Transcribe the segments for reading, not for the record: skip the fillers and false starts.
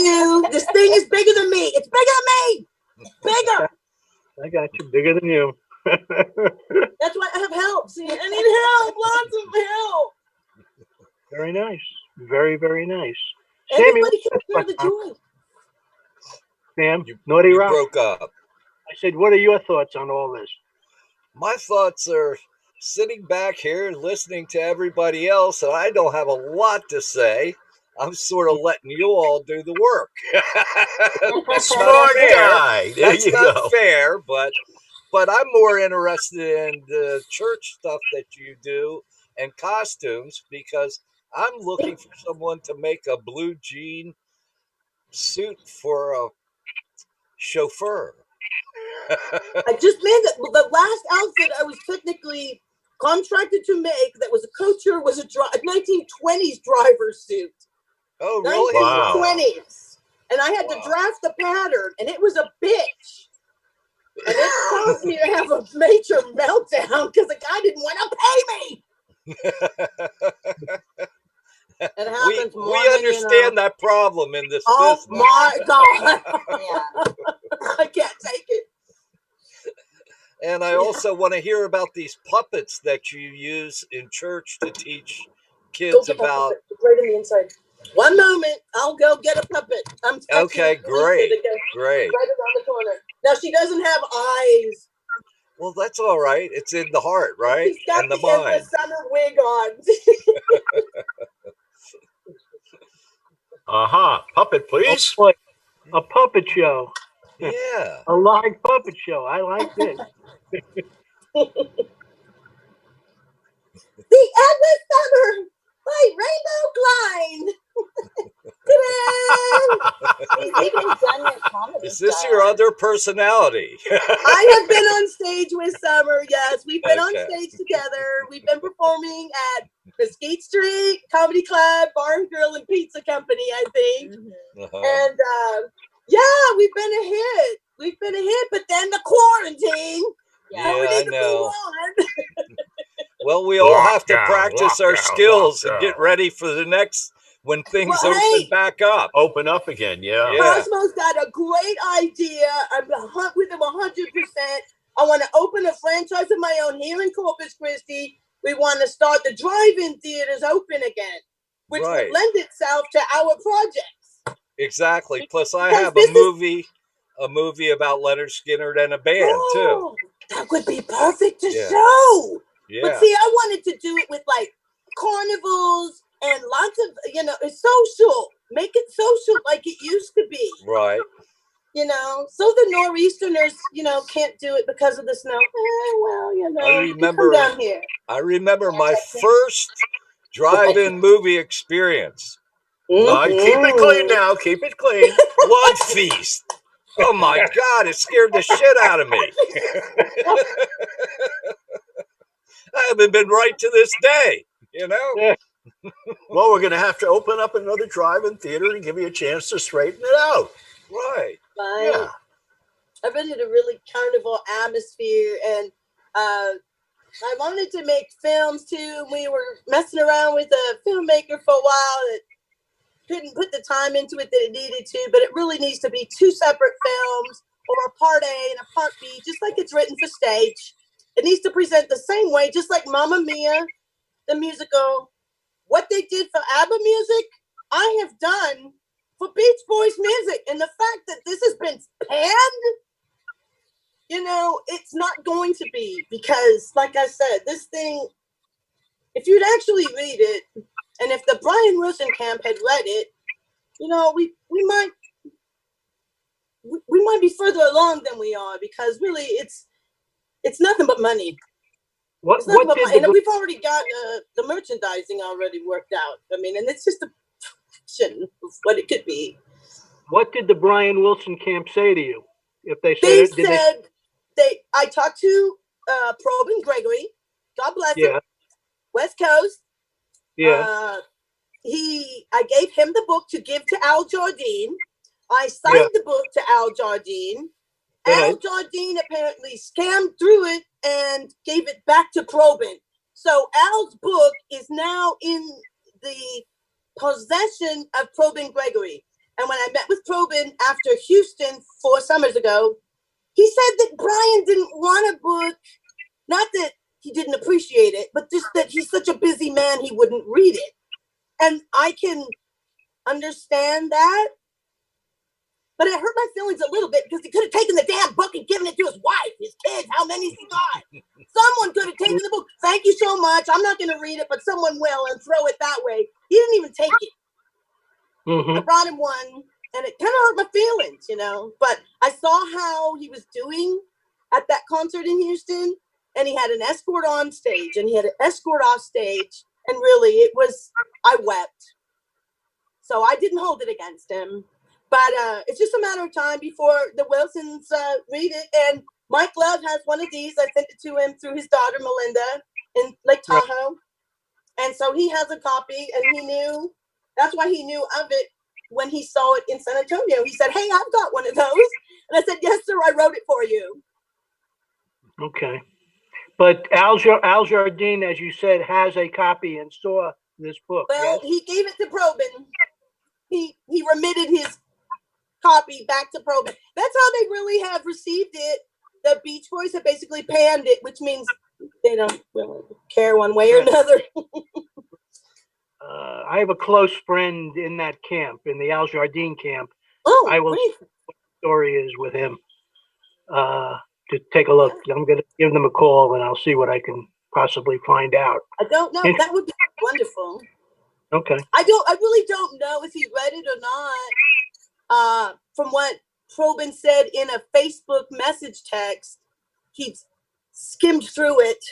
you. This thing is bigger than me. It's bigger than me. Bigger. I got you. Bigger than you. That's why I have help. See, I need help. Lots of help. Very nice. Very, very nice. Everybody can share the joy. Sam, Naughty You Rock. broke up. I said, what are your thoughts on all this? My thoughts are sitting back here listening to everybody else, and I don't have a lot to say. I'm sort of letting you all do the work. Smart guy. There That's you not go. fair, but I'm more interested in the church stuff that you do and costumes because I'm looking for someone to make a blue jean suit for a chauffeur. I just made the last outfit I was technically contracted to make that was a couture was a 1920s driver suit. Oh, really? 1920s. And I had to draft the pattern, and it was a bitch. And it caused me to have a major meltdown because the guy didn't want to pay me. It happens more we than understand you know. that problem in this Oh business. my God. I can't take it. And I also want to hear about these puppets that you use in church to teach kids about. Right in the inside. One moment, I'll go get a puppet. I'm Okay, great. Great. Right around the corner. Now she doesn't have eyes. Well, that's all right. It's in the heart, right? She's got And the the end mind. of summer wig on. Puppet, please. Oh, boy. A puppet show. Yeah. A live puppet show. I like this. The Endless Summer by Rainbo Klein. He's even done your comedy. Is this your other personality? I have been on stage with Summer. Yes, we've been on Okay. stage together. We've been performing at Mesquite Street Comedy Club, Bar and Grill and Pizza Company, I think. And yeah, we've been a hit. We've been a hit, but then the quarantine. Yeah, we need I to know. move on. Well, we all have to Lockdown, practice our lockdown, skills and lockdown. get ready for the next when things Well, open hey. back up. Open up again, yeah. Cosmo's got a great idea. I'm with him 100%. I want to open a franchise of my own here in Corpus Christi. We want to start the drive-in theaters open again, which would lend itself to our projects. Exactly. Plus, I Because have this a movie about Leonard Skinner and a band too. That would be perfect to show. Yeah. But see, I wanted to do it with like carnivals and lots of, it's social. Make it social like it used to be. Right. So the nor'easterners, can't do it because of the snow. I down here. remember my first drive-in movie experience. Keep it clean now. Keep it clean. Blood Feast. Oh my God! It scared the shit out of me. I haven't been right to this day. Well, we're going to have to open up another drive-in theater and give you a chance to straighten it out. Right. Yeah. I've been in a really carnival atmosphere, and I wanted to make films too. We were messing around with a filmmaker for a while that couldn't put the time into it that it needed to, but it really needs to be two separate films, or a part A and a part B, just like it's written for stage. It needs to present the same way, just like Mamma Mia, the musical. What they did for ABBA music, I have done for Beach Boys music. And the fact that this has been panned, it's not going to be, because, like I said, this thing, if you'd actually read it, and if the Brian Wilson camp had read it, we might be further along than we are, because really it's nothing but money. And we've already got the merchandising already worked out. I mean, and it's just a fraction of what it could be. What did the Brian Wilson camp say to you? If they said, I talked to Probin Gregory, God bless him, West Coast. Yeah. I gave him the book to give to Al Jardine. I signed the book to Al Jardine. Al Jardine apparently scammed through it and gave it back to Probin. So Al's book is now in the possession of Probin Gregory. And when I met with Probin after Houston 4 summers ago, he said that Brian didn't want a book. Not that he didn't appreciate it, but just that he's such a busy man, he wouldn't read it. And I can understand that. But it hurt my feelings a little bit because he could have taken the damn book and given it to his wife, his kids. How many's he got? Someone could have taken the book. Thank you so much. I'm not going to read it, but someone will and throw it that way. He didn't even take it. I brought him one, and it kind of hurt my feelings, you know. But I saw how he was doing at that concert in Houston, and he had an escort on stage, and he had an escort off stage, and really, I wept. So I didn't hold it against him. But it's just a matter of time before the Wilsons read it. And Mike Love has one of these. I sent it to him through his daughter, Melinda, in Lake Tahoe. And so he has a copy, and that's why he knew of it when he saw it in San Antonio. He said, hey, I've got one of those. And I said, yes, sir, I wrote it for you. Okay. But Al Jardine, as you said, has a copy and saw this book. Well, yes? he gave it to Probin. He remitted his copy back to Probin. That's how they really have received it. The Beach Boys have basically panned it, which means they don't really care one way or another. I have a close friend in that camp, in the Al Jardine camp. Oh, I will see what the story is with him to take a look. I'm going to give them a call, and I'll see what I can possibly find out. I don't know. That would be wonderful. Okay. I really don't know if he read it or not. From what Probin said in a Facebook message text, he skimmed through it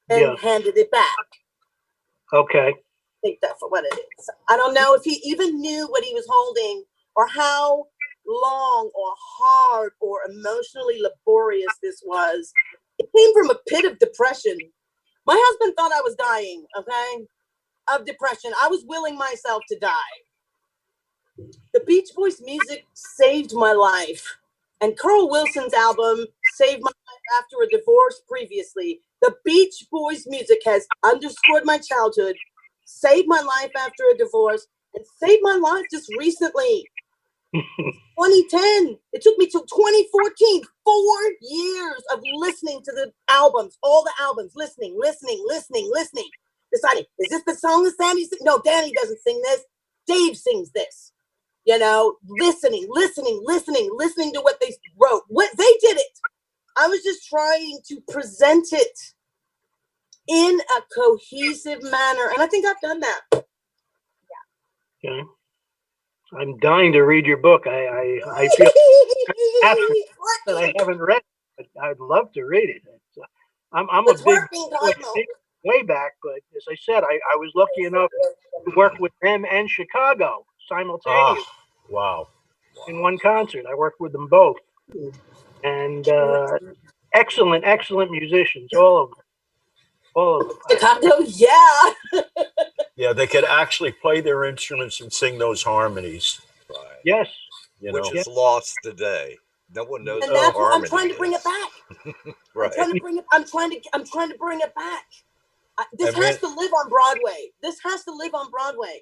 and handed it back. Okay. Take that for what it is. I don't know if he even knew what he was holding or how long or hard or emotionally laborious this was. It came from a pit of depression. My husband thought I was dying, okay, of depression. I was willing myself to die. The Beach Boys music saved my life. And Carl Wilson's album saved my life after a divorce previously. The Beach Boys music has underscored my childhood, saved my life after a divorce, and saved my life just recently. 2010. It took me till 2014. 4 years of listening to the albums, all the albums, listening. Deciding, is this the song that Sandy sings? No, Danny doesn't sing this. Dave sings this. You know, listening to what they wrote. What they did it. I was just trying to present it in a cohesive manner, and I think I've done that. Yeah. Okay. I'm dying to read your book. I feel that I haven't read it, but I'd love to read it. I'm a big way back, but as I said, I was lucky enough to work with them and Chicago simultaneously. Wow. In one concert. I worked with them both. And excellent musicians, all of them. Chicago, yeah. Yeah, they could actually play their instruments and sing those harmonies. Right. Yes. Which is lost today. No one knows and what that's harmony I'm trying to bring it back. Right. I'm trying to bring it back. This has to live on Broadway.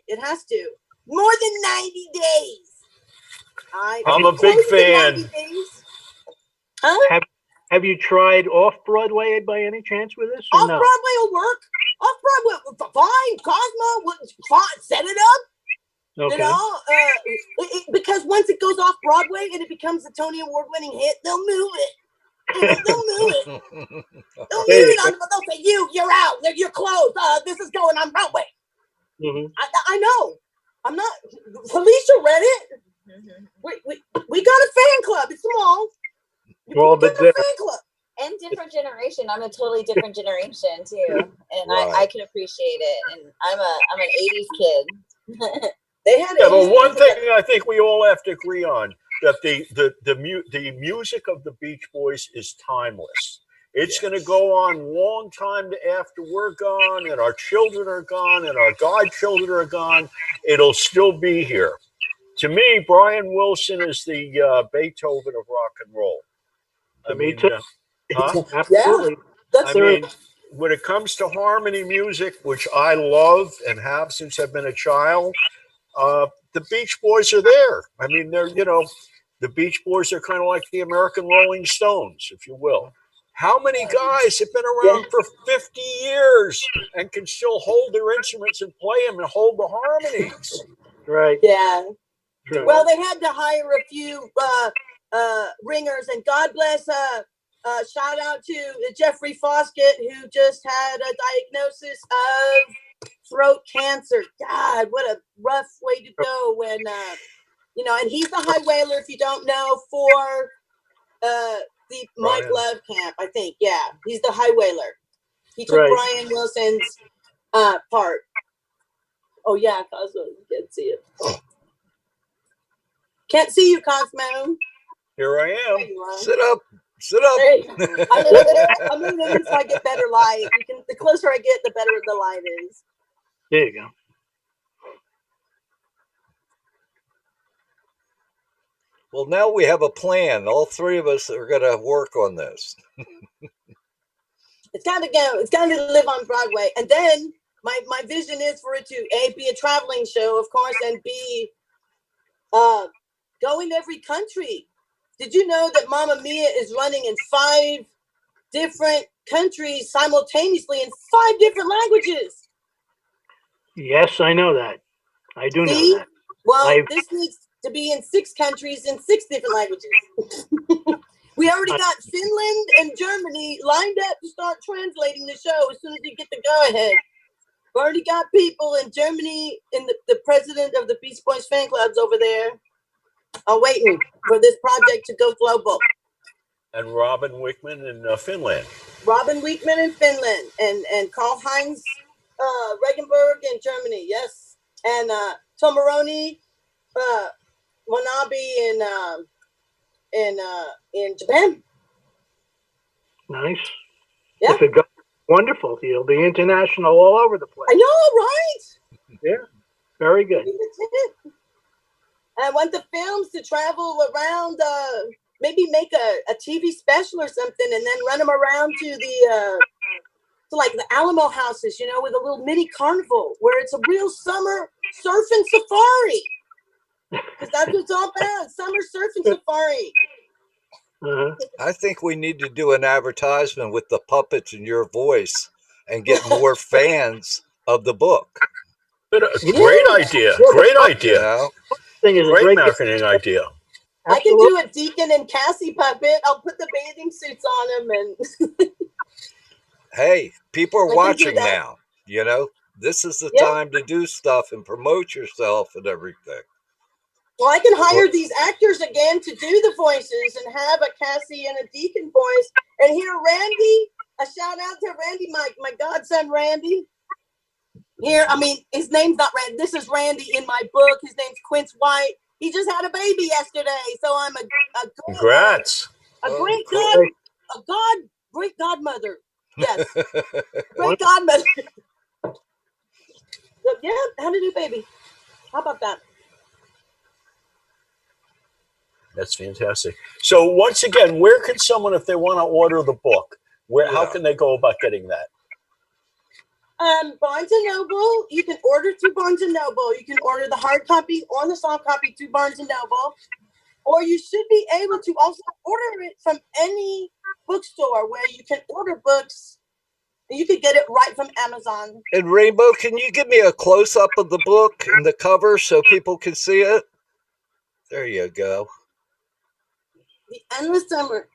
It has to. More than 90 days. I'm a big fan. Huh? Have you tried off Broadway by any chance with this? Off Broadway will work. Off Broadway, fine. Cosmo, fine. Set it up. Okay. You know, because once it goes off Broadway and it becomes a Tony Award-winning hit, they'll move it. They'll move it. They'll say, you're out. You're closed. This is going on Broadway. Mm-hmm. I know. I'm not. Felicia read it. We got a fan club. It's small. Well, but fan club. And different generation. I'm a totally different generation too, and I can appreciate it. And I'm an '80s kid. They had but one thing I think we all have to agree on that the music of the Beach Boys is timeless. It's going to go on long time after we're gone, and our children are gone, and our godchildren are gone. It'll still be here. To me, Brian Wilson is the Beethoven of rock and roll. Me too. Absolutely. Yeah. When it comes to harmony music, which I love and have since I've been a child, the Beach Boys are there. I mean, they're, the Beach Boys are kind of like the American Rolling Stones, if you will. How many guys have been around for 50 years and can still hold their instruments and play them and hold the harmonies? Right. Yeah. True. Well, they had to hire a few ringers, and God bless. Shout out to Jeffrey Foskett, who just had a diagnosis of throat cancer. God, what a rough way to go when and he's the high whaler, if you don't know, for the Mike Love camp, I think. Yeah, he's the high whaler. He took Brian Wilson's part. Oh yeah, Cosmo, you can't see it. Can't see you, Cosmo. Here I am. Sit up. Sit up. Hey, I'm moving so I get better light. The closer I get, the better the light is. There you go. Well, now we have a plan. All three of us are going to work on this. It's got to go. It's got to live on Broadway. And then my vision is for it to A, be a traveling show, of course, and B, go in every country. Did you know that Mamma Mia is running in 5 different countries simultaneously in 5 different languages? Yes, I know that. I do know that. Well, this needs to be in 6 countries in 6 different languages. We already got Finland and Germany lined up to start translating the show as soon as we get the go-ahead. We've already got people in Germany, and the president of the Beach Boys fan clubs over there are waiting for this project to go global. And Robin Wickman in Finland. Robin Wickman in Finland, and Karl-Heinz Regenberg in Germany, yes. And Tomaroni Wanabe in Japan. Nice. Yeah. If it goes wonderful, it'll be international all over the place. I know, right? Yeah. Very good. I want the films to travel around, maybe make a TV special or something, and then run them around to the Alamo houses, with a little mini carnival where it's a real summer surfing safari. Because that's what it's all about, summer surfing safari. Uh-huh. I think we need to do an advertisement with the puppets in your voice and get more fans of the book. Great idea. Great idea. Great marketing idea. I can do a Deacon and Cassie puppet. I'll put the bathing suits on them and. Hey, people are watching now. This is the time to do stuff and promote yourself and everything. Well, I can hire these actors again to do the voices and have a Cassie and a Deacon voice. And here, Randy, a shout out to Randy, my godson, Randy. Here, his name's not Randy. This is Randy in my book. His name's Quince White. He just had a baby yesterday. So I'm Congrats. Great godmother. Yes. Great godmother. Yeah, had a new baby. How about that? That's fantastic. So once again, where can someone, if they want to order the book, how can they go about getting that? Barnes & Noble. You can order through Barnes & Noble. You can order the hard copy or the soft copy through Barnes & Noble. Or you should be able to also order it from any bookstore where you can order books. And you could get it right from Amazon. And Rainbow, can you give me a close-up of the book and the cover so people can see it? There you go. The Endless Summer.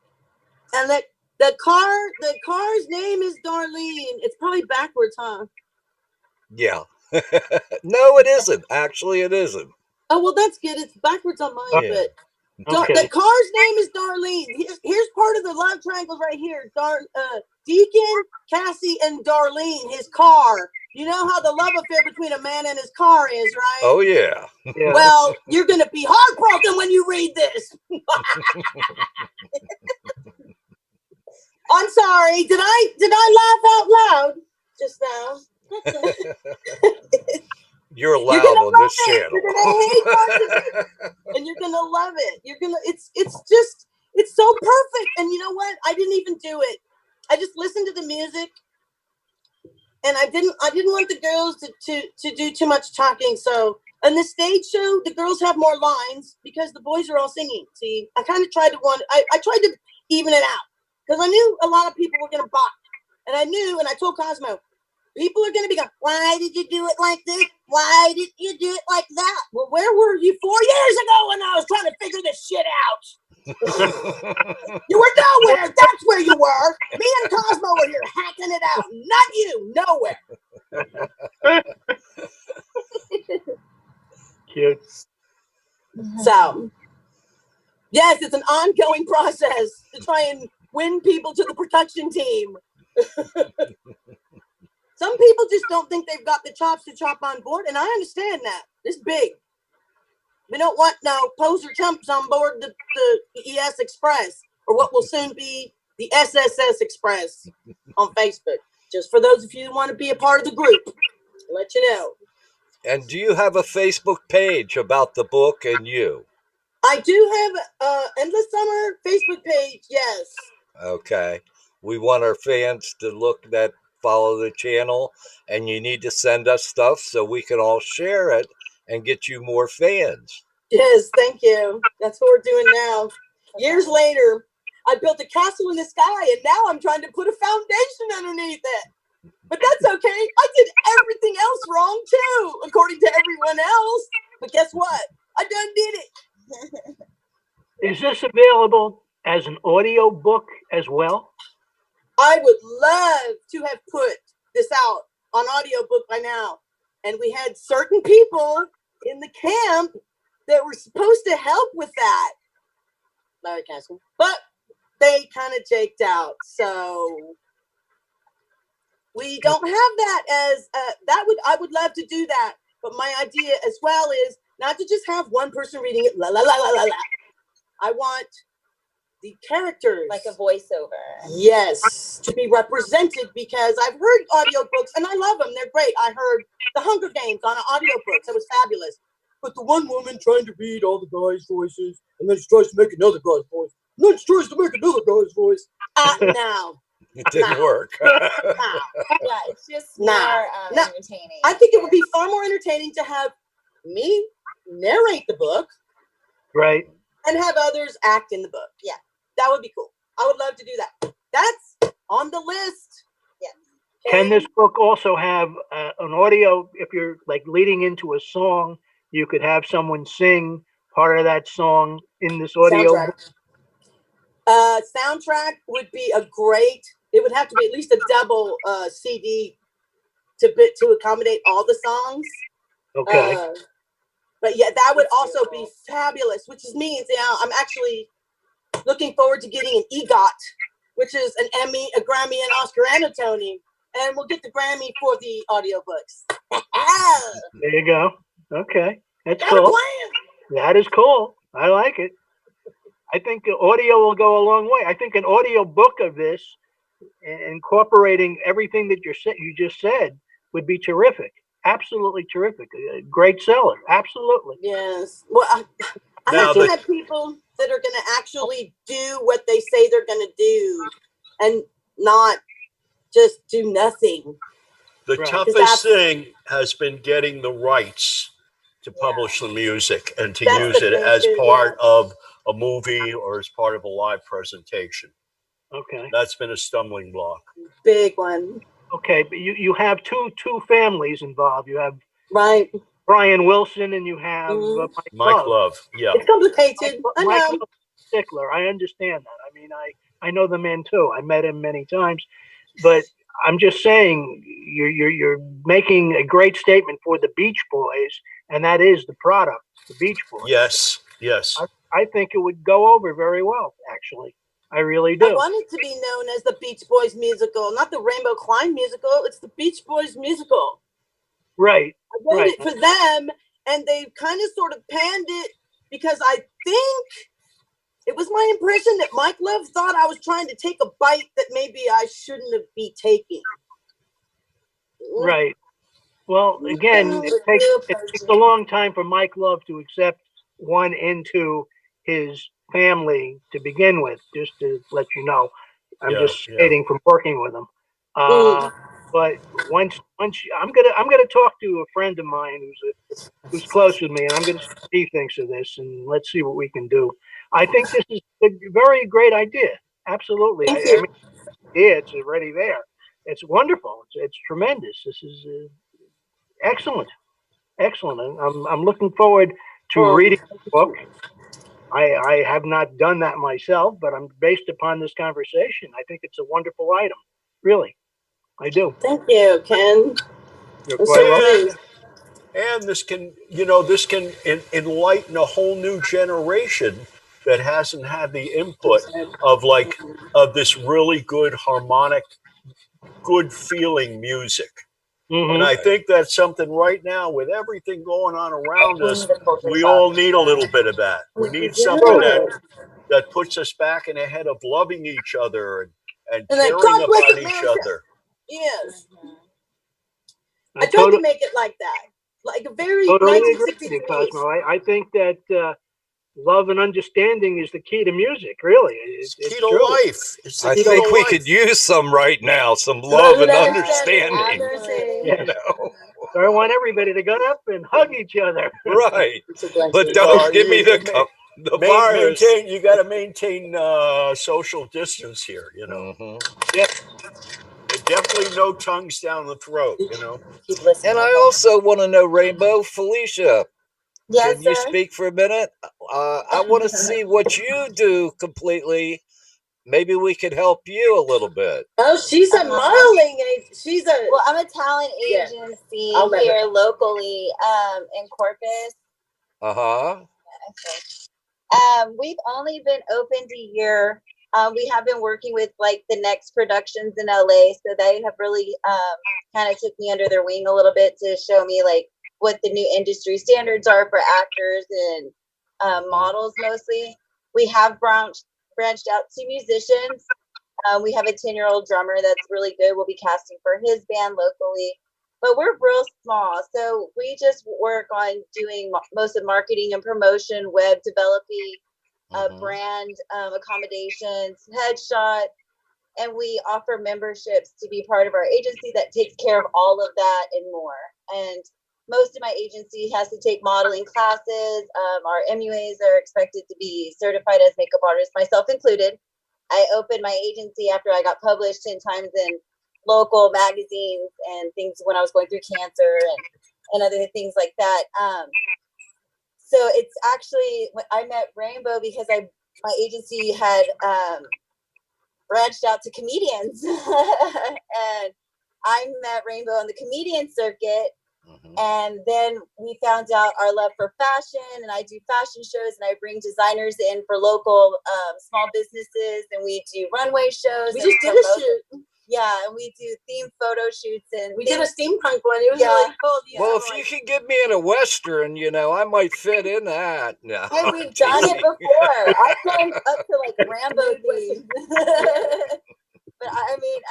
And the car's name is Darlene. It's probably backwards, huh? Yeah. No, it isn't. Actually, it isn't. Oh, well, that's good. It's backwards on mine, but the car's name is Darlene. Here's part of the love triangles right here. Deacon, Cassie, and Darlene, his car. You know how the love affair between a man and his car is, right? Oh, yeah. Well, you're going to be heartbroken when you read this. I'm sorry. Did I laugh out loud just now? You're loud on this channel. You're gonna hate and you're gonna love it. It's so perfect. And you know what? I didn't even do it. I just listened to the music, and I didn't want the girls to do too much talking. So On the stage show, the girls have more lines because the boys are all singing. See, I kind of tried to I tried to even it out because I knew a lot of people were going to balk. And I knew, and I told Cosmo, people are going to be going, why did you do it like this? Why did you do it like that? Well, where were you 4 years ago when I was trying to figure this shit out? You were nowhere. That's where you were. Me and Cosmo were here hacking it out. Not you. Nowhere. Cute. So, yes, it's an ongoing process to try and win people to the production team. Some people just don't think they've got the chops to chop on board, and I understand that. It's big. We don't want no poser chumps on board the ES Express, or what will soon be the SSS Express on Facebook. Just for those of you who want to be a part of the group, I'll let you know. And do you have a Facebook page about the book and you? I do have Endless Summer Facebook page, yes. Okay. We want our fans to follow the channel, and you need to send us stuff so we can all share it and get you more fans. Yes, thank you. That's what we're doing now. Years later, I built a castle in the sky, and now I'm trying to put a foundation underneath it. But that's okay. I did everything else wrong, too, according to everyone else. But guess what? I done did it. Is this available as an audio book as well? I would love to have put this out on audiobook by now. And we had certain people in the camp that were supposed to help with that. Larry Castle. But they kind of jaked out. So we don't have that as I would love to do that. But my idea as well is not to just have one person reading it, la la la la la la. I want the characters, like a voiceover. Yes, to be represented, because I've heard audiobooks and I love them. They're great. I heard The Hunger Games on an audiobook. It was fabulous. But the one woman trying to read all the guys' voices, and then she tries to make another guy's voice, and then she tries to make another guy's voice. No. It didn't work. Yeah, it's just more entertaining. I think it would be far more entertaining to have me narrate the book. Right. And have others act in the book. Yeah, that would be cool. I would love to do that. That's on the list. Yeah. Can this book also have an audio, if you're like leading into a song, you could have someone sing part of that song in this audio book? Soundtrack would be a great, it would have to be at least a double CD to accommodate all the songs. Okay. But yeah, that would also be fabulous, which means I'm actually looking forward to getting an EGOT, which is an Emmy, a Grammy, an Oscar, and a Tony. And we'll get the Grammy for the audiobooks. There you go. Okay. That's cool. That is cool. I like it. I think audio will go a long way. I think an audio book of this, incorporating everything that you just said, would be terrific. Absolutely terrific. A great seller. Absolutely. Yes. Well, I have to have people that are going to actually do what they say they're going to do and not just do nothing. The toughest thing has been getting the rights to publish the music and to use it as part of a movie or as part of a live presentation. Okay. That's been a stumbling block. Big one. Okay, but you have two families involved. You have Brian Wilson and you have Mike Love. Yeah. It's complicated. I know. Mike Stickler. I understand that. I mean, I know the man too. I met him many times, but I'm just saying you're making a great statement for the Beach Boys, and that is the product, the Beach Boys. Yes. Yes. I think it would go over very well, actually. I really do. I want it to be known as the Beach Boys musical, not the Rainbow Klein musical. It's the Beach Boys musical. Right. I wrote it for them, and they kind of sort of panned it because I think it was my impression that Mike Love thought I was trying to take a bite that maybe I shouldn't have been taking. Right. Well, again, it takes a long time for Mike Love to accept one into his family to begin with, just to let you know. I'm just stating from working with him. But once I'm gonna talk to a friend of mine who's close with me, and I'm gonna see what he thinks of this, and let's see what we can do. I think this is a very great idea. Absolutely. Thank I you. mean, yeah, it's already there. It's wonderful. It's tremendous. This is excellent. Excellent. I'm looking forward to reading the book. I have not done that myself, but I'm based upon this conversation. I think it's a wonderful item. Really, I do. Thank you, Ken. You're I'm quite so welcome. pleased. And this can, this can enlighten a whole new generation that hasn't had the input of of this really good harmonic, good feeling music. And I think that's something right now with everything going on around us, we all need a little bit of that. We need something that puts us back in the head of loving each other and then caring God bless about each America. other. Yes. I tried to make it like that. Like a very totally agree with 1963. you, Cosmo. I think that love and understanding is the key to music. Really, It's it's key to true. life. It's the I key think to we life. could use some right now, some love and understanding. Absolutely. Yes. So I want everybody to get up and hug each other. Right. But don't give me the virus. You got to maintain social distance here. Yeah. Definitely no tongues down the throat. Keep listening. And I also want to know, Rainbow, Felicia, Yes, can you sir. speak for a minute? I want to see what you do completely. Maybe we could help you a little bit. Oh, she's a modeling. She's a. Well, I'm a talent agency here locally in Corpus. We've only been opened a year. We have been working with like the Next Productions in LA, so they have really kind of took me under their wing a little bit to show me like what the new industry standards are for actors and models mostly. We have branched out to musicians. We have a 10-year-old drummer that's really good. We'll be casting for his band locally. But we're real small, so we just work on doing most of marketing and promotion, web developing, brand accommodations, headshot, and we offer memberships to be part of our agency that takes care of all of that and more. And most of my agency has to take modeling classes. Our MUAs are expected to be certified as makeup artists, myself included. I opened my agency after I got published 10 times in local magazines and things when I was going through cancer and other things like that. So it's actually, I met Rainbow because my agency had branched out to comedians. And I met Rainbow on the comedian circuit. And then we found out our love for fashion, and I do fashion shows, and I bring designers in for local small businesses, and we do runway shows. We just did a shoot. Yeah, and we do theme photo shoots, and we did a steampunk one. It was really cool. Well, if you could get me in a Western, I might fit in that. No, hey, we've done it before. I've gone up to like Rambo themes. But I mean,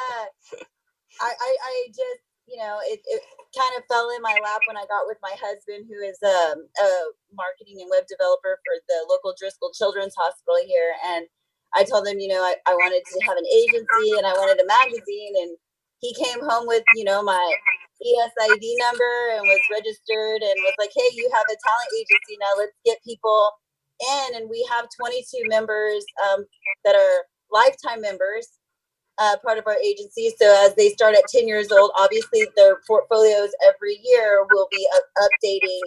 I just, it kind of fell in my lap when I got with my husband, who is a marketing and web developer for the local Driscoll Children's Hospital here. And I told him, I wanted to have an agency and I wanted a magazine. And he came home with, my ESID number and was registered and was like, hey, you have a talent agency now. Let's get people in. And we have 22 members that are lifetime members. Part of our agency. So as they start at 10 years old, obviously their portfolios every year will be updating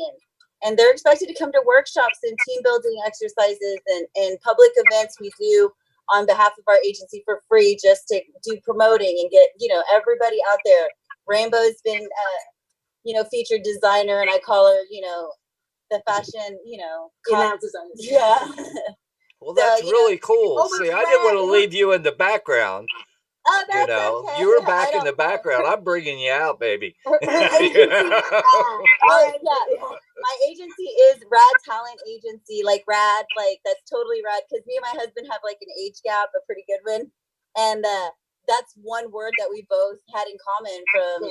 and they're expected to come to workshops and team building exercises and public events we do on behalf of our agency for free, just to do promoting and get, everybody out there. Rainbow's been, featured designer, and I call her, the fashion, designer. Yeah. Well, that's really cool. See, I didn't want to leave you in the background. Oh, that's okay. You were back in the background. I'm bringing you out, baby. My agency is Rad Talent Agency, like rad, like that's totally rad. Because me and my husband have like an age gap, a pretty good one, and that's one word that we both had in common from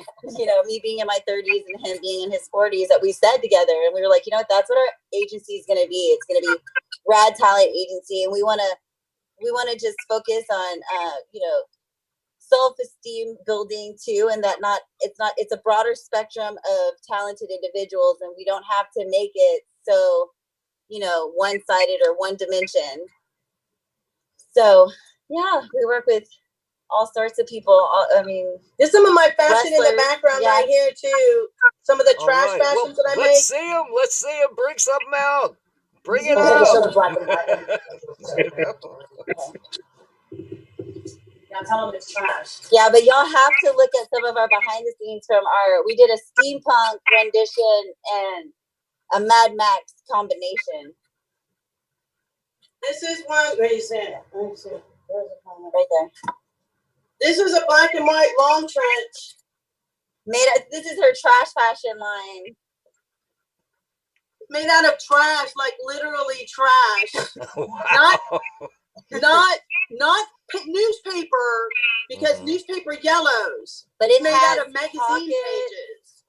me being in my 30s and him being in his 40s that we said together, and we were like, that's what our agency is going to be. It's going to be Rad Talent Agency, and we want to just focus on self-esteem building too, and that it's a broader spectrum of talented individuals, and we don't have to make it so, one-sided or one dimension. So yeah, we work with all sorts of people. There's some of my fashion in the wrestlers, background yeah. right here too. Some of the All trash right. Well, fashions that I let's make. see them. Let's see them. Bring something out. Bring it Show the out. black and white. Now tell them it's trash. Yeah, but y'all have to look at some of our behind the scenes from we did a steampunk rendition and a Mad Max combination. This is one. Where you see it? Right there. This is a black and white long trench. This is her trash fashion line. Made out of trash, like literally trash. Wow. Not newspaper, because newspaper yellows. But it made has out of magazine pages. pages.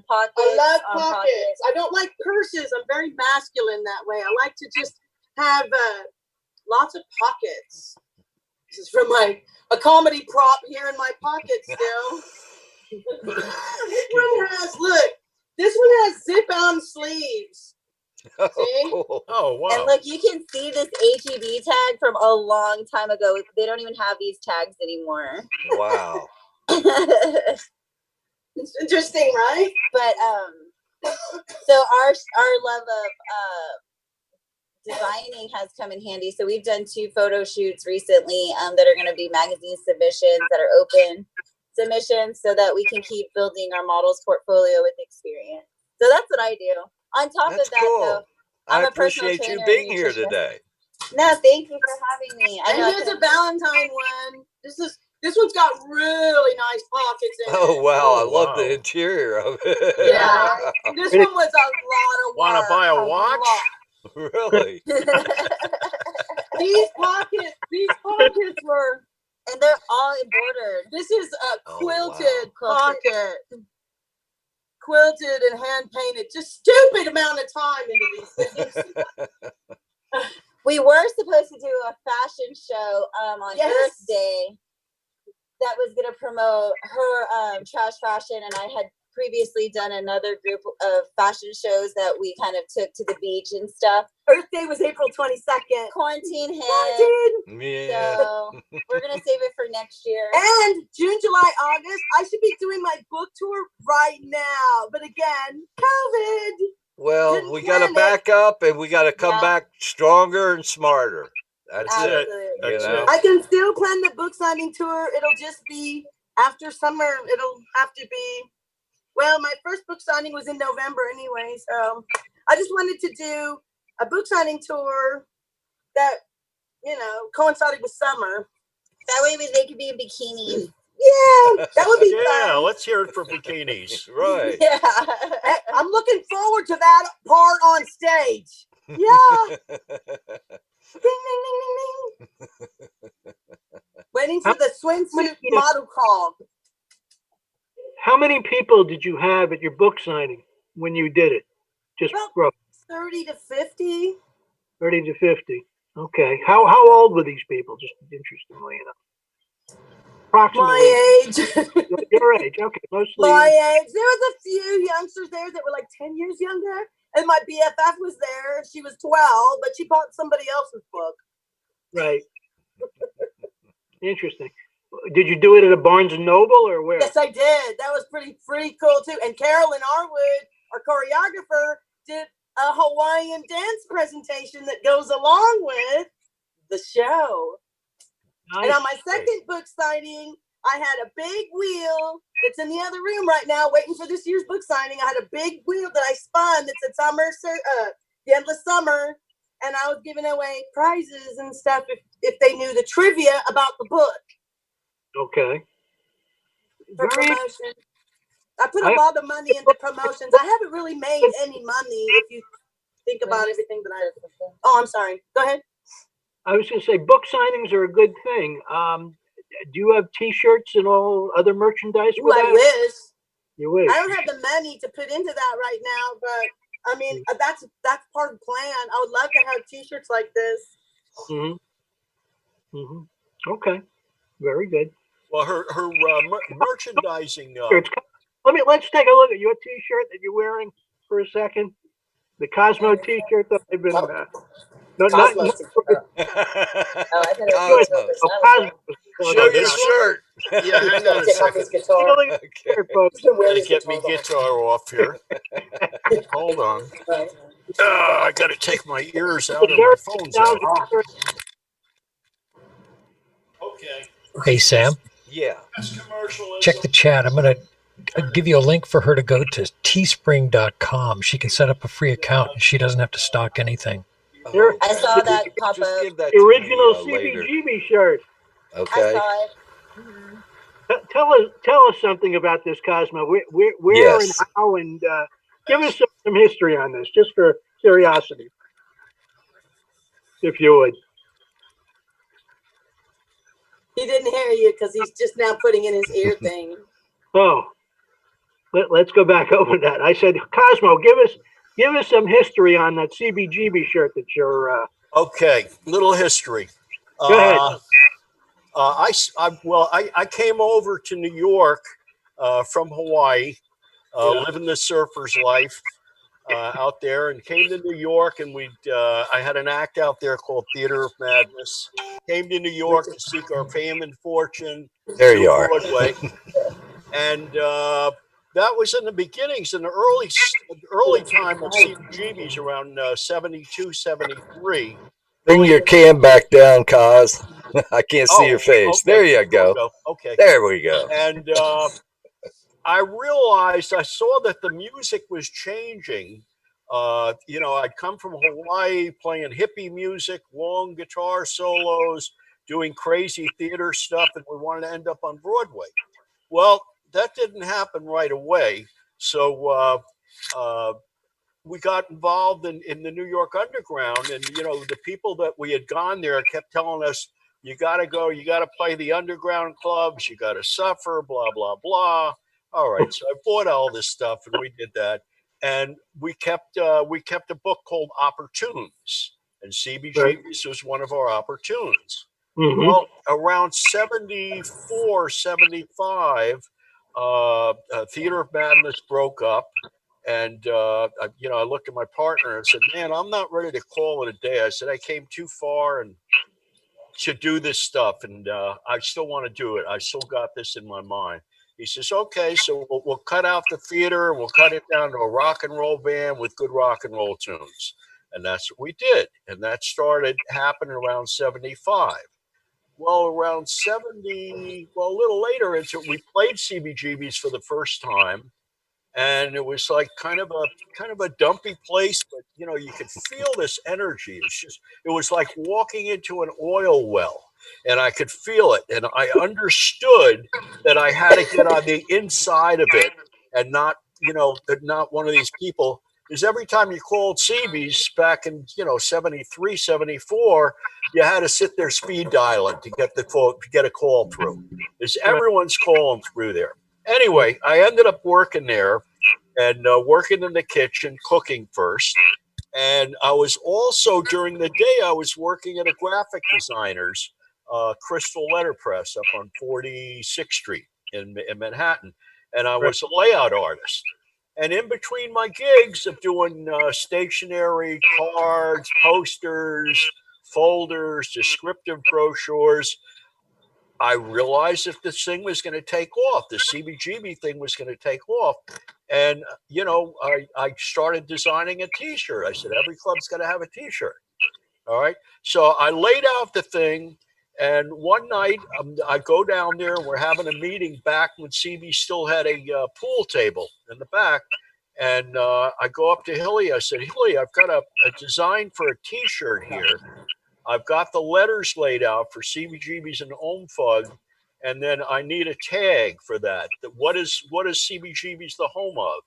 Pockets. I love pockets. I don't like purses. I'm very masculine that way. I like to just have lots of pockets. This is from a comedy prop here in my pocket still. This one has zip-on sleeves. See? Cool. Oh, wow. And look, you can see this HEB tag from a long time ago. They don't even have these tags anymore. Wow. It's interesting, right? But so our love of designing has come in handy. So we've done 2 photo shoots recently that are going to be magazine submissions that are open submissions, so that we can keep building our models portfolio with experience. So that's what I do. On top That's of that, cool. though, I I'm a personal appreciate you trainer being and here nutritionist. today. No, thank you for having me. I And know. here's a Valentine one. This one's got really nice pockets in it. Oh, wow. Oh, I love the wow. interior of it. Yeah. This one was a lot of work. Want to buy a watch? Really? These pockets were, And they're all embroidered. this is a Oh, quilted wow. pocket. Quilted and hand painted. Just stupid amount of time into these things. We were supposed to do a fashion show on Yes. Earth Day that was going to promote her trash fashion, and I had previously done another group of fashion shows that we kind of took to the beach and stuff. Earth Day was April 22nd. Quarantine hit, Yeah. so we're going to save it for next year. And June, July, August, I should be doing my book tour right now. But again, COVID. Well, Didn't we got to plan it. back up and we got to come Yeah. back stronger and smarter. That's it. Absolutely. You That's know? it. I can still plan the book signing tour. It'll just be after summer. It'll have to be, well, my first book signing was in November anyway. So I just wanted to do a book signing tour that, coincided with summer. That way they could be in bikinis. Yeah, that would be Yeah, fun. let's hear it for bikinis. Right. Yeah. I'm looking forward to that part on stage. Yeah. Ding, ding, ding, ding, ding. Waiting for the swimsuit model call. How many people did you have at your book signing when you did it? Just Well, rough, 30 to 50. 30 to 50. Okay. How old were these people? Just interestingly enough. Approximately. My age. Your age. Okay. Mostly. My age. There was a few youngsters there that were like 10 years younger. And my BFF was there. She was 12, but she bought somebody else's book. Right. Interesting. Did you do it at a Barnes and Noble or where? Yes, I did. That was pretty cool too. And Carolyn Arwood, our choreographer, did a Hawaiian dance presentation that goes along with the show. Nice. And on my second book signing, I had a big wheel that's in the other room right now waiting for this year's book signing. I had a big wheel that I spun that said the endless summer. And I was giving away prizes and stuff if they knew the trivia about the book. Okay. For Very- promotion. I put a lot of money into promotions. I haven't really made any money if you think about everything that I. Oh, I'm sorry. Go ahead. I was going to say book signings are a good thing. Do you have T-shirts and all other merchandise Ooh, with I that? wish. You wish. I don't have the money to put into that right now, but I mean that's part of the plan. I would love to have T-shirts like this. Mm-hmm. Mm-hmm. Okay. Very good. Well, her merchandising. Let's take a look at your T-shirt that you're wearing for a second. The Cosmo T-shirt that I've been. No, not. Cosmos. Oh, I thought it was Cosmos. Cosmos. Show your shirt. Yeah, hang on a Take off second. his guitar. Look at the shirt, folks. Gotta get me guitar off here. Hold on. I gotta take my ears out and my phone's out. Okay. Hey, Sam, Yeah. check the chat. I'm going to give you a link for her to go to teespring.com. She can set up a free account and she doesn't have to stock anything. Here. I saw that pop Just up. give that The to original me, later. CBGB shirt. I Okay. saw it. Mhm. Tell us something about this, Cosmo. Where Yes. and how, and give us some history on this, just for curiosity, if you would. He didn't hear you because he's just now putting in his ear thing. Oh, let's go back over that. I said, Cosmo, give us some history on that CBGB shirt that you're. Okay, little history. Go ahead. I came over to New York from Hawaii, living the surfer's life out there, and came to New York, and I had an act out there called Theater of Madness. Came to New York to seek our fame and fortune. There you are. Broadway. And that was in the beginnings, in the early time of CBGB's around 72, 73. Bring your cam back down, Cos. I can't see your face. Okay. There you go. Okay. There we go. And I realized, I saw that the music was changing. I'd come from Hawaii playing hippie music, long guitar solos, doing crazy theater stuff, and we wanted to end up on Broadway. Well, that didn't happen right away. So we got involved in the New York Underground, and the people that we had gone there kept telling us, you got to go, you got to play the underground clubs, you got to suffer, blah blah blah. All right, so I bought all this stuff, and we did that, and we kept a book called Opportunes, and CBGB's was one of our opportunes. Mm-hmm. Well, around 74, 75, Theater of Madness broke up. And, I looked at my partner and said, man, I'm not ready to call it a day. I said, I came too far and to do this stuff. And I still want to do it. I still got this in my mind. He says, okay, so we'll cut out the theater. We'll cut it down to a rock and roll band with good rock and roll tunes. And that's what we did. And that started happening around 75. Well, around 70, a little later into we played CBGB's for the first time. And it was like kind of a dumpy place, but you could feel this energy. It was like walking into an oil well, and I could feel it. And I understood that I had to get on the inside of it and not one of these people. Because every time you called CB's back in 73, 74, you had to sit there speed dialing to get a call through. Because everyone's calling through there. Anyway, I ended up working there and working in the kitchen, cooking first. And I was also, during the day, I was working at a graphic designer's Crystal Letterpress up on 46th Street in Manhattan. And I was a layout artist. And in between my gigs of doing stationery, cards, posters, folders, descriptive brochures, I realized if this thing was going to take off, the CBGB thing was going to take off. And, I started designing a T-shirt. I said, every club's got to have a T-shirt. All right. So I laid out the thing. And one night I go down there and we're having a meeting back when CB still had a pool table in the back. And I go up to Hilly. I said, Hilly, I've got a design for a T-shirt here. I've got the letters laid out for CBGB's and OMFUG, and then I need a tag for that. What is CBGB's the home of?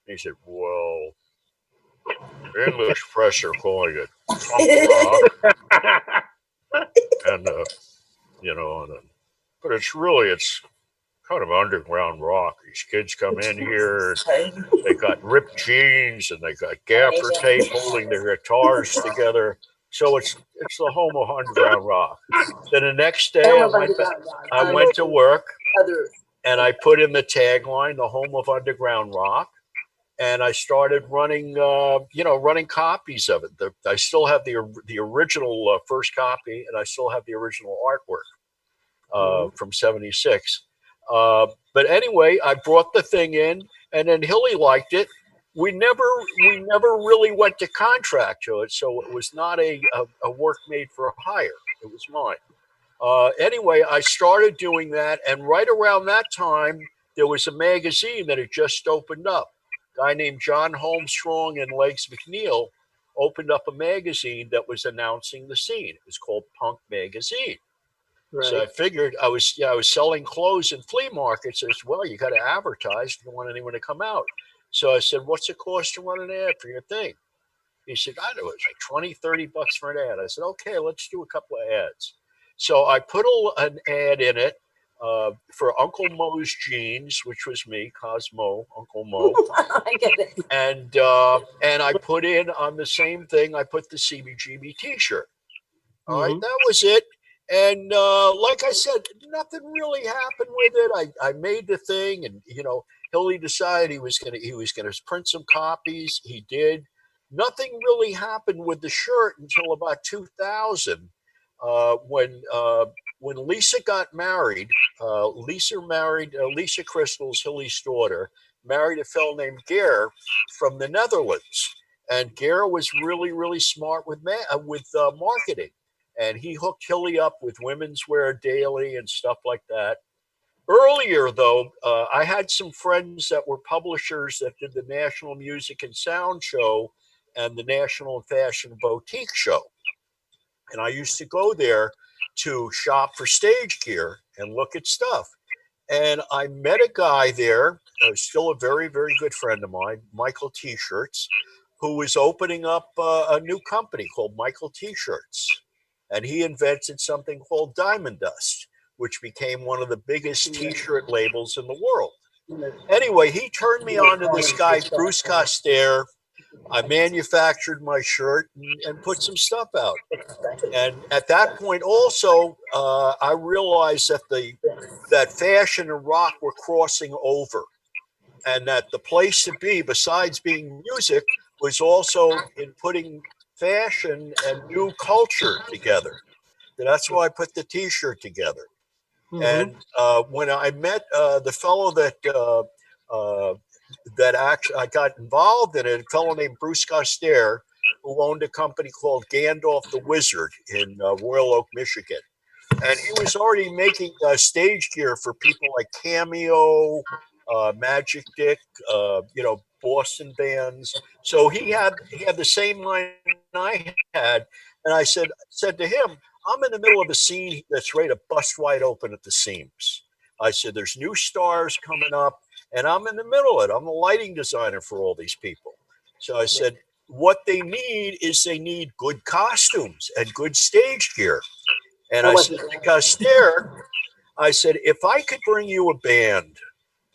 And he said, well, English press are calling it punk rock. And, but it's kind of underground rock. These kids come in here, they got ripped jeans, and they got gaffer tape holding their guitars together. So it's the home of underground rock. Then the next day Home I of went back, underground rock. I went to work Other. and I put in the tagline, the home of underground rock. And I started running, running copies of it. I still have the original first copy, and I still have the original artwork from '76. But anyway, I brought the thing in, and then Hilly liked it. We never really went to contract to it, so it was not a work made for hire. It was mine. Anyway, I started doing that, and right around that time, there was a magazine that had just opened up. A guy named John Holmstrong and Legs McNeil opened up a magazine that was announcing the scene. It was called Punk Magazine. So I figured I was selling clothes in flea markets. I said, well, you got to advertise if you want anyone to come out. So I said, what's it cost to run an ad for your thing? He said, I don't know, it's like 20, $30 for an ad. I said, okay, let's do a couple of ads. So I put an ad in it for Uncle Mo's jeans, which was me, Cosmo, Uncle Mo. I get it. And I put in on the same thing, I put the CBGB t-shirt. All right, that was it. And like I said, nothing really happened with it. I made the thing, and Hilly decided he was gonna print some copies. He did. Nothing really happened with the shirt until about 2000, when Lisa got married. Lisa Crystal's Hilly's daughter, married a fellow named Gare from the Netherlands, and Gare was really, really smart with marketing. And he hooked Hilly up with Women's Wear Daily and stuff like that. Earlier, though, I had some friends that were publishers that did the National Music and Sound Show and the National Fashion Boutique Show. And I used to go there to shop for stage gear and look at stuff. And I met a guy there, still a very, very good friend of mine, Michael T-Shirts, who was opening up a new company called Michael T-Shirts. And he invented something called Diamond Dust, which became one of the biggest T-shirt labels in the world. Anyway, he turned me on to this guy, Bruce Coster. I manufactured my shirt and put some stuff out. And at that point also, I realized that fashion and rock were crossing over, and that the place to be, besides being music, was also in putting fashion and new culture together. And that's why I put the T-shirt together. And when I met the fellow that actually I got involved in it, a fellow named Bruce Coster, who owned a company called Gandalf the Wizard in Royal Oak, Michigan. And he was already making stage gear for people like Cameo, Magic Dick, Boston bands. So he had the same mind I had, and I said to him, I'm in the middle of a scene that's ready to bust wide open at the seams. I said, there's new stars coming up, and I'm in the middle of it. I'm the lighting designer for all these people. So I said, what they need good costumes and good stage gear. And I said to Coster, I said, if I could bring you a band,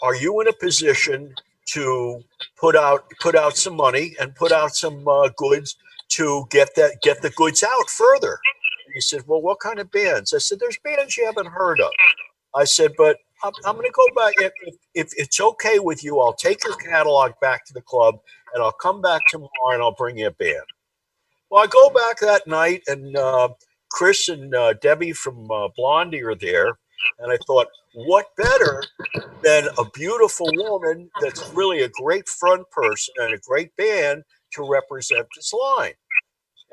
are you in a position to put out some money and put out some goods to get the goods out further? And he said, well, what kind of bands? I said, there's bands you haven't heard of. I said, but I'm going to go back. If it's okay with you, I'll take your catalog back to the club, and I'll come back tomorrow and I'll bring you a band. Well, I go back that night, and Chris and Debbie from Blondie are there. And I thought, what better than a beautiful woman that's really a great front person and a great band to represent this line?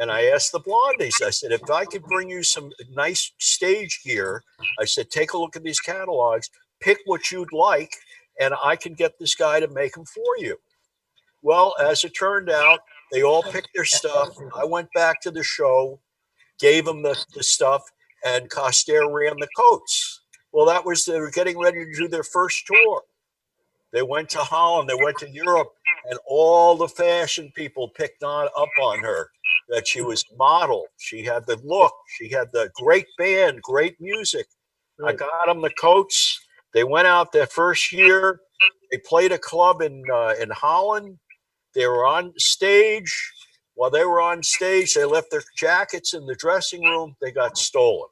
And I asked the Blondies, I said, if I could bring you some nice stage gear, I said, take a look at these catalogs, pick what you'd like, and I can get this guy to make them for you. Well, as it turned out, they all picked their stuff. I went back to the show, gave them the stuff, and Coster ran the coats. Well, they were getting ready to do their first tour. They went to Holland, they went to Europe, and all the fashion people picked up on her, that she was model. She had the look. She had the great band, great music. I got them the coats. They went out their first year. They played a club in Holland. They were on stage. While they were on stage, they left their jackets in the dressing room. They got stolen.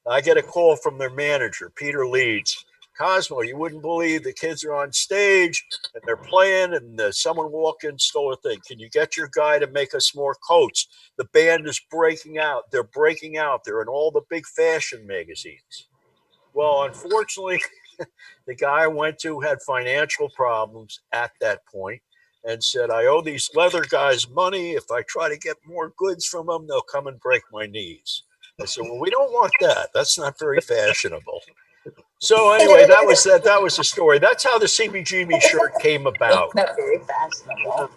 I get a call from their manager, Peter Leeds. Cosmo, you wouldn't believe the kids are on stage and they're playing, and someone walked in and stole a thing. Can you get your guy to make us more coats? The band is breaking out. They're breaking out. They're in all the big fashion magazines. Well, unfortunately, the guy I went to had financial problems at that point and said, I owe these leather guys money. If I try to get more goods from them, they'll come and break my knees. I said, well, we don't want that. That's not very fashionable. So anyway, that was the story. That's how the CBGB shirt came about. Not very fashionable.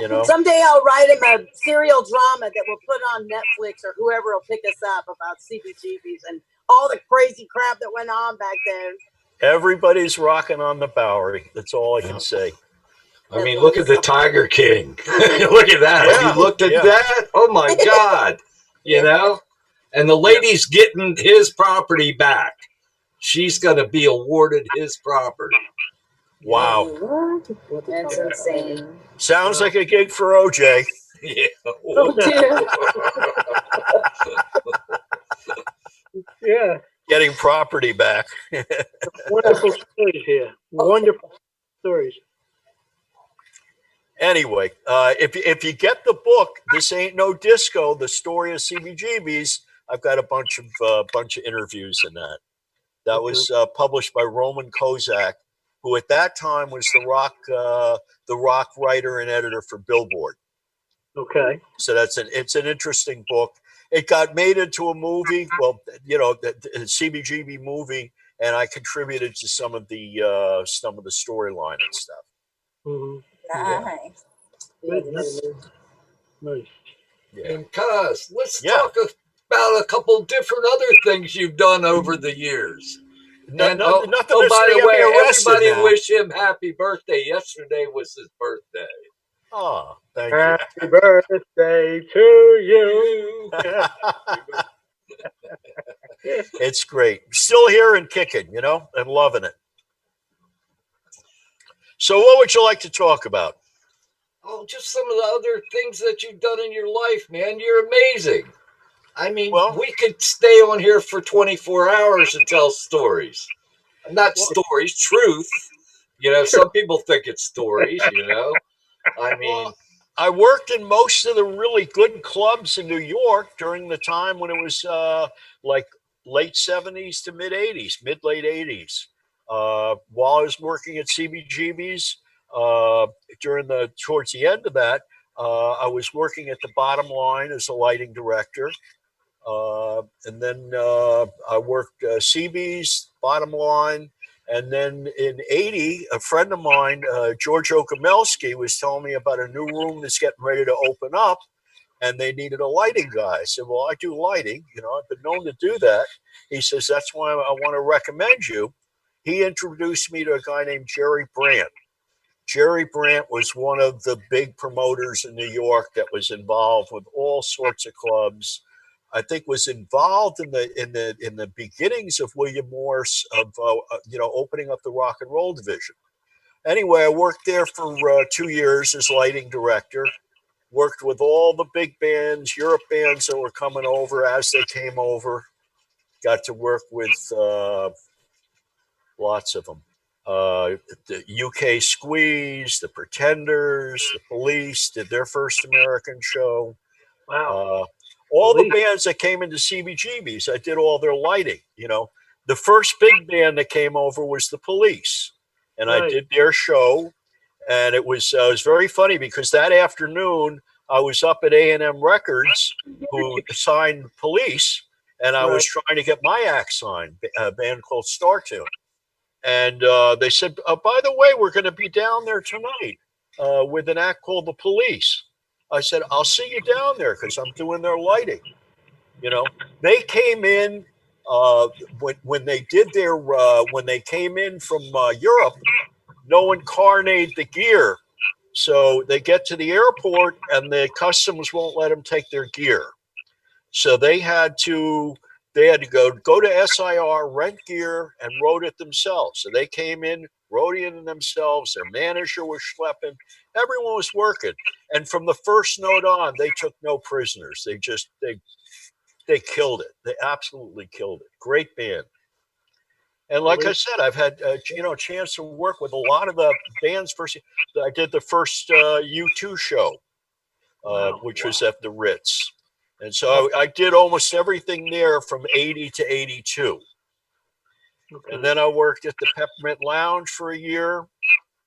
You know, Someday I'll write him a serial drama that we'll put on Netflix or whoever will pick us up about CBGBs and all the crazy crap that went on back then. everybody's rocking on the Bowery. That's all I can say. I mean, look at the Tiger King. Look at that. Yeah, Have you looked at yeah. that? Oh my God. You know? And the lady's getting his property back. She's going to be awarded his property. Wow. That's insane. Sounds like a gig for OJ. Yeah. Oh, dear. Yeah. Getting property back. Wonderful stories here. Wonderful stories. Anyway, if you get the book, This Ain't No Disco, The Story of CBGBs, I've got a bunch of interviews in that. That was published by Roman Kozak, who at that time was the rock writer and editor for Billboard. Okay. So it's an interesting book. It got made into a movie. Well, you know, the CBGB movie, and I contributed to some of the storyline and stuff. Mm-hmm. Nice. Nice. Yeah. And Cuz, let's talk about a couple different other things you've done over the years. Nothing by the way, everybody wish him happy birthday. Yesterday was his birthday. Oh, thank you. Happy birthday to you. It's great. Still here and kicking, you know, and loving it. So what would you like to talk about? Oh, just some of the other things that you've done in your life, man. You're amazing. I mean, we could stay on here for 24 hours and tell stories. Not stories, truth. You know, some people think it's stories, you know. I mean, I worked in most of the really good clubs in New York during the time when it was like late 70s to late 80s. While I was working at CBGB's, towards the end of that, I was working at the Bottom Line as a lighting director. And then I worked CB's, Bottom Line. And then in 80, a friend of mine, George Okamelski, was telling me about a new room that's getting ready to open up, and they needed a lighting guy. I said, well, I do lighting. You know, I've been known to do that. He says, that's why I want to recommend you. He introduced me to a guy named Jerry Brandt. Jerry Brandt was one of the big promoters in New York that was involved with all sorts of clubs. I think was involved in the beginnings of William Morris of opening up the rock and roll division. Anyway, I worked there for 2 years as lighting director. Worked with all the big bands, Europe bands that were coming over as they came over. Got to work with lots of them. The UK Squeeze, the Pretenders, the Police did their first American show. Wow. All the bands that came into CBGB's, I did all their lighting. You know, the first big band that came over was the Police, and I did their show. And it was very funny because that afternoon I was up at A&M Records, who signed Police, and I was trying to get my act signed, a band called Star Tune. And they said, by the way, we're going to be down there tonight with an act called the Police. I said, I'll see you down there because I'm doing their lighting. You know, they came in when they did their when they came in from Europe. No one carnayed the gear, so they get to the airport and the customs won't let them take their gear. So they had to they had to go to SIR, rent gear, and wrote it themselves. So they came in, wrote it in themselves. Their manager was schlepping. Everyone was working. And from the first note on, they took no prisoners. They killed it. They absolutely killed it. Great band. And like I said, I've had a chance to work with a lot of the bands. I did the first U2 show, which was at the Ritz. And so I did almost everything there from 80 to 82. Okay. And then I worked at the Peppermint Lounge for a year.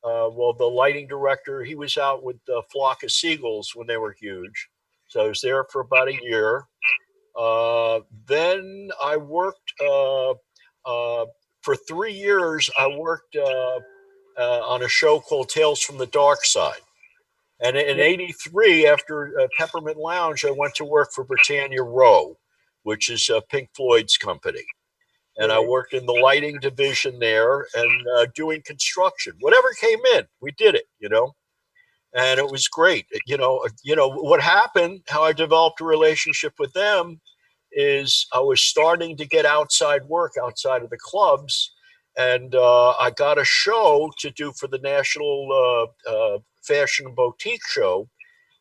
Well, the lighting director, he was out with the Flock of Seagulls when they were huge. So I was there for about a year. Then I worked for 3 years. I worked on a show called Tales from the Dark Side. And in 83, after Peppermint Lounge, I went to work for Britannia Row, which is Pink Floyd's company. And I worked in the lighting division there and doing construction. Whatever came in, we did it, and it was great. What happened, how I developed a relationship with them is I was starting to get outside work outside of the clubs. And I got a show to do for the National Fashion Boutique Show.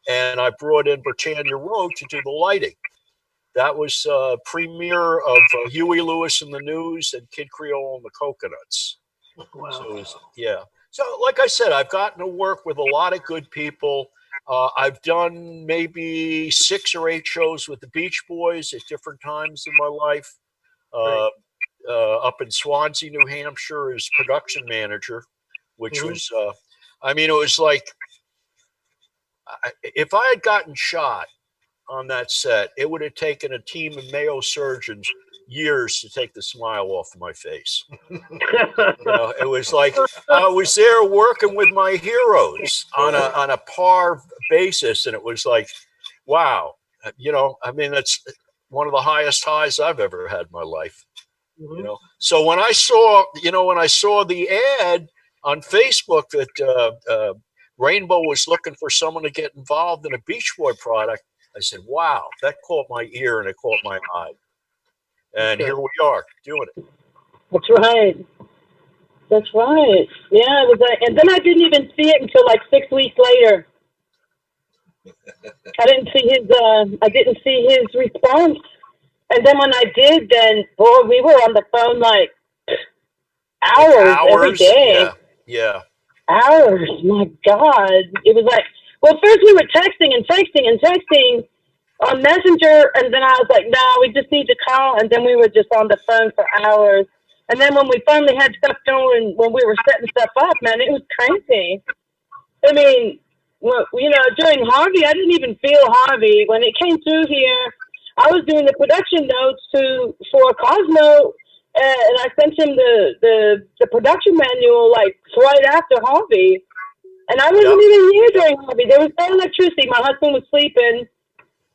And I brought in Britannia Row to do the lighting. That was premiere of Huey Lewis and the News and Kid Creole and the Coconuts. Wow. So So like I said, I've gotten to work with a lot of good people. I've done maybe 6 or 8 shows with the Beach Boys at different times in my life. Up in Swansea, New Hampshire, as production manager, which was, it was like, if I had gotten shot on that set, it would have taken a team of Mayo surgeons years to take the smile off of my face. It was like I was there working with my heroes on a par basis, and it was like, wow, that's one of the highest highs I've ever had in my life. So when I saw the ad on Facebook that Rainbo was looking for someone to get involved in a Beach Boy product, I said, wow, that caught my ear and it caught my eye. And here we are doing it. That's right. That's right. Yeah, it was and then I didn't even see it until like 6 weeks later. I didn't see his response. And then when I did, then boy, we were on the phone like hours every day. Yeah. Hours. My God. It was like, well, first we were texting on Messenger, and then I was like, no, we just need to call. And then we were just on the phone for hours. And then when we finally had stuff going, when we were setting stuff up, man, it was crazy. I mean, during Harvey, I didn't even feel Harvey. When it came through here, I was doing the production notes for Cosmo, and I sent him the production manual like right after Harvey. And I wasn't even here during Harvey. There was no electricity. My husband was sleeping,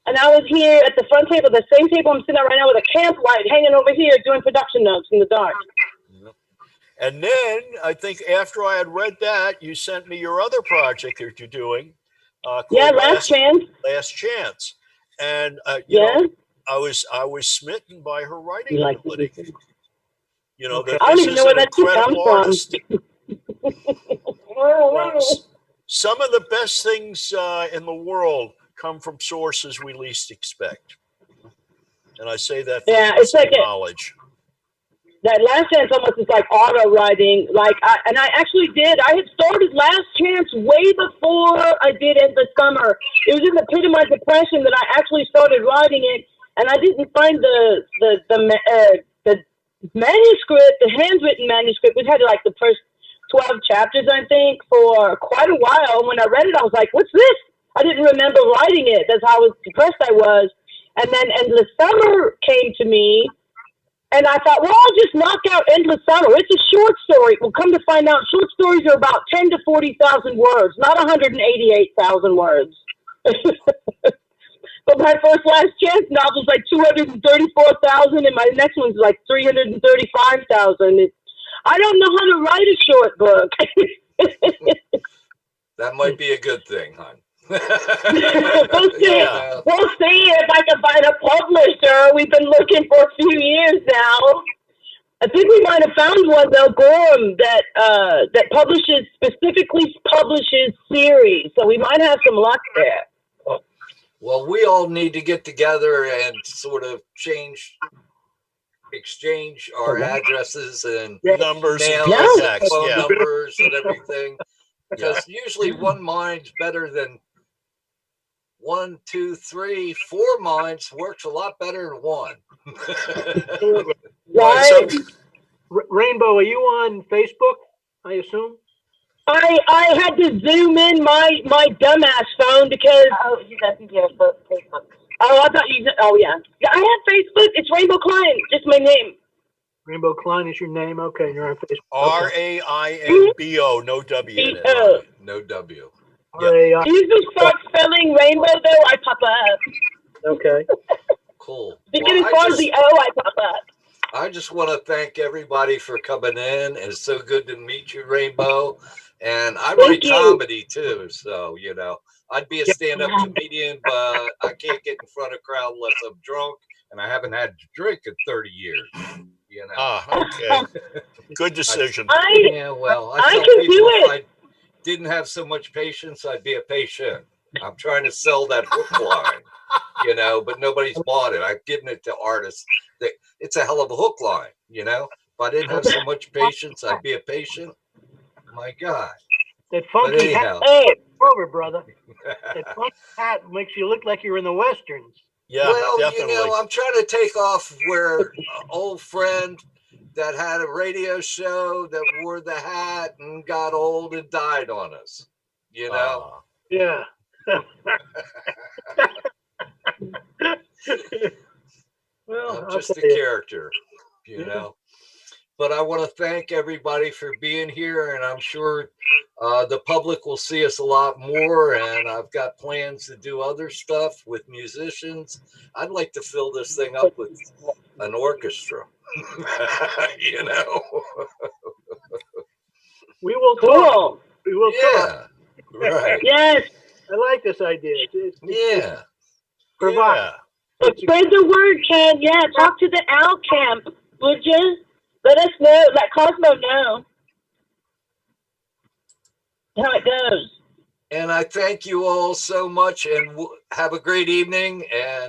and I was here at the front table, the same table I'm sitting at right now, with a camp light hanging over here doing production notes in the dark. And then I think after I had read that, you sent me your other project that you're doing. Last Chance. Last Chance. And I was smitten by her writing ability. That I don't even know where that comes from. Some of the best things in the world come from sources we least expect, and I say that from personal knowledge. That Last Chance almost is like auto writing. I had started Last Chance way before I did Endless Summer. It was in the pit of my depression that I actually started writing it, and I didn't find the manuscript, the handwritten manuscript. We had like the first 12 chapters, I think, for quite a while. When I read it, I was like, what's this? I didn't remember writing it. That's how depressed I was. And then Endless Summer came to me, and I thought, well, I'll just knock out Endless Summer. It's a short story. Well, come to find out, short stories are about 10 to 40,000 words, not 188,000 words. But my first Last Chance novel is like 234,000, and my next one's like 335,000. I don't know how to write a short book. That might be a good thing, hon. We'll see. Yeah. We'll see if I can find a publisher. We've been looking for a few years now. I think we might have found one though, Gorham, that specifically publishes series. So we might have some luck there. Well, we all need to get together and sort of exchange our addresses and Numbers and emails and contacts. phone Yeah. numbers and everything. Because usually one mind's better than 1, 2, 3, 4 minds works a lot better than one. Right? So, Rainbow, are you on Facebook, I assume? I had to zoom in my dumbass phone because You guys can get a Facebook. I thought you said, yeah, I have Facebook. It's Rainbow Klein, just my name. Rainbow Klein is your name. Okay, you're on Facebook. Rainbo, no W in it. B-O. No W. R-A-I. You just start spelling rainbow though, I pop up. Okay. Cool. Because as far as the O, I pop up. I just want to thank everybody for coming in. It's so good to meet you, Rainbow. And I write comedy too, so I'd be a stand-up comedian, but I can't get in front of a crowd unless I'm drunk, and I haven't had to drink in 30 years. Okay. Good decision. Well, I tell can people do if it. I didn't have so much patience, I'd be a patient. I'm trying to sell that hook line, but nobody's bought it. I've given it to artists. It's a hell of a hook line, If I didn't have so much patience, I'd be a patient. My God. That funky hat over, brother. That funky hat makes you look like you're in the Westerns. Yeah, well, definitely. I'm trying to take off where an old friend that had a radio show that wore the hat and got old and died on us. Yeah. Well, I'm just a character, But I want to thank everybody for being here, and I'm sure the public will see us a lot more, and I've got plans to do other stuff with musicians. I'd like to fill this thing up with an orchestra, We will Cool. talk. We will talk. Right. Yes. I like this idea. Yeah. Provide. Spread the word, Ken. Yeah, talk to the Owl Camp, would you? Let us know. Let Cosmo know how it goes. And I thank you all so much, and have a great evening. And